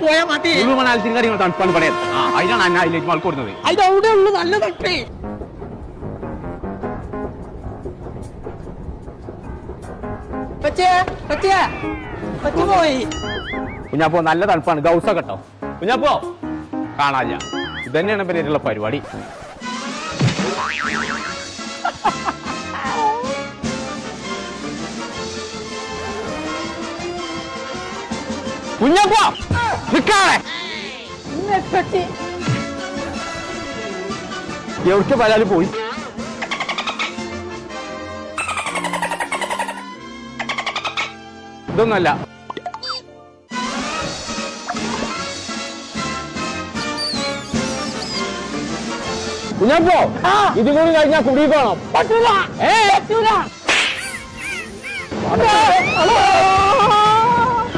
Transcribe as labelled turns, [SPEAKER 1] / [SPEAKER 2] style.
[SPEAKER 1] പോയാൽ മതി.
[SPEAKER 2] മണാലത്തിന് കാര്യങ്ങൾ തണുപ്പാണ് പറയാം. അതിനാണ് അന്ന അതിലേക്ക് ആൾ കൊടുക്കുന്നത്.
[SPEAKER 1] അതിന്റെ ഉള്ളു നല്ല തട്ടേ. പോയി
[SPEAKER 2] കുഞ്ഞാപ്പോ നല്ല തണുപ്പാണ്. ഗൗസ കേട്ടോ കുഞ്ഞാപ്പോ കാണാല്ല. ഇതന്നെയാണ് പേരുള്ള പരിപാടി. കുഞ്ഞാപ്പോ നിക്കാതെ എവിടേക്ക് പരാതി പോയി. ഇതൊന്നല്ല കുഞ്ഞാപ്പോ ഇതും കൂടി കഴിഞ്ഞാൽ കുടിക്കണം.
[SPEAKER 1] പറ്റൂല.